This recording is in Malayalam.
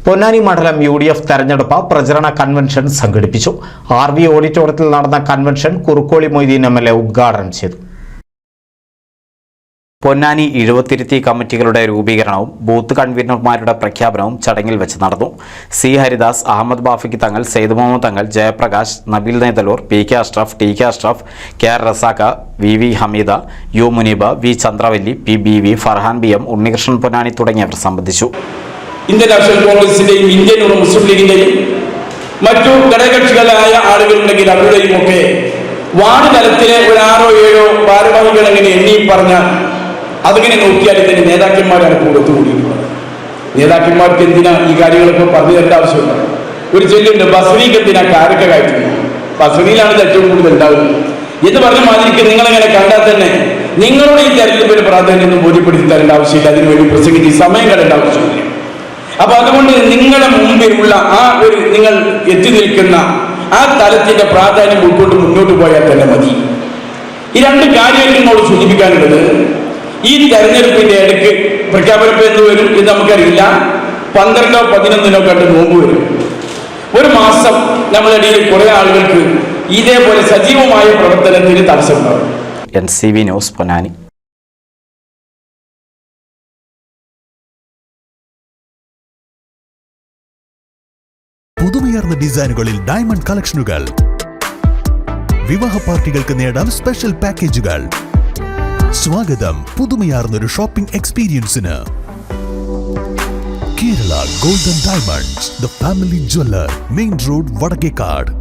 പൊന്നാനി മണ്ഡലം UDF തെരഞ്ഞെടുപ്പ് പ്രചരണ കൺവെൻഷൻ സംഘടിപ്പിച്ചു. RV ഓഡിറ്റോറിയത്തിൽ നടന്ന കൺവെൻഷൻ കുറുക്കോളി മൊയ്തീൻ MLA ഉദ്ഘാടനം ചെയ്തു. പൊന്നാനി എഴുപത്തിരുത്തി കമ്മിറ്റികളുടെ രൂപീകരണവും ബൂത്ത് കൺവീനർമാരുടെ പ്രഖ്യാപനവും ചടങ്ങിൽ വെച്ച് നടന്നു. C. ഹരിദാസ്, അഹമ്മദ് ബാഫിക്ക് തങ്ങൾ, സെയ്ദ് മുഹമ്മദ് തങ്ങൾ, Jayaprakash, Nabeel Nethalur, PK Ashraf, TK Ashraf, KR Razak, VV Hameeda, U. Muneeba, V. Chandravalli, PBV, Farhan BM, Unnikrishnan Ponnani തുടങ്ങിയവർ സംബന്ധിച്ചു. ഇന്ത്യൻ നാഷണൽ കോൺഗ്രസിന്റെയും ഇന്ത്യൻ മുസ്ലിം ലീഗിന്റെയും മറ്റു ഘടകകക്ഷികളായ ആളുകളുണ്ടെങ്കിൽ അവരുടെയും ഒക്കെ വാർഡ് തലത്തിലെ ഒരു 6 or 7 ഭാരവാഹികൾ എങ്ങനെ എണ്ണി പറഞ്ഞാൽ അതിങ്ങനെ നോക്കിയാൽ ഇതിന്റെ നേതാക്കന്മാരാണ് കൊടുത്തുകൂടിയിട്ടുള്ളത്. നേതാക്കന്മാർക്ക് എന്തിനാ ഈ കാര്യങ്ങളൊക്കെ പറഞ്ഞു തരേണ്ട ആവശ്യമില്ല. ഒരു ചൊല്ലുണ്ട്, ബസ്രീക്ക് എന്തിനാ കാരക്ക കയറ്റുന്നത്, ബസ്രിയിലാണ് ഏറ്റവും കൂടുതൽ ഉണ്ടാകുന്നത് എന്ന് പറഞ്ഞ മാതിരിക്ക് നിങ്ങളെങ്ങനെ കണ്ടാൽ തന്നെ നിങ്ങളുടെ ഈ തെരഞ്ഞെടുപ്പിന് പ്രാധാന്യം ബോധ്യപ്പെടുത്തി തരേണ്ട ആവശ്യമില്ല. അതിനുവേണ്ടി പ്രസംഗിച്ച് സമയം കളയേണ്ട ആവശ്യമില്ല. അപ്പൊ അതുകൊണ്ട് നിങ്ങളുടെ മുമ്പിലുള്ള നിങ്ങൾ എത്തി നിൽക്കുന്ന ആ തലത്തിന്റെ പ്രാധാന്യം ഉൾക്കൊണ്ട് മുന്നോട്ട് പോയാൽ തന്നെ മതി. ഈ 2 കാര്യങ്ങൾ നിങ്ങളോട് സൂചിപ്പിക്കാനുള്ളത്, ഈ തെരഞ്ഞെടുപ്പിന്റെ ഇടയ്ക്ക് പ്രഖ്യാപനം എന്ന് വരും എന്ന് നമുക്കറിയില്ല. 12 or 11 കണ്ട് നോമ്പ് വരും. ഒരു മാസം നമ്മളിടയിൽ കുറെ ആളുകൾക്ക് ഇതേപോലെ സജീവമായ പ്രവർത്തനത്തിന് തടസ്സമുണ്ടാകും. NCV news Ponnani. പുതുമയാർന്ന ഡിസൈനുകളിൽ ഡയമണ്ട് കളക്ഷനുകൾ, വിവാഹ പാർട്ടികൾക്ക് നേടാൻ സ്പെഷ്യൽ പാക്കേജുകൾ. സ്വാഗതം പുതുമയാർന്നൊരു ഷോപ്പിംഗ് എക്സ്പീരിയൻസിന്. Kerala golden diamonds, the family jeweller, main road, Vadakkekad.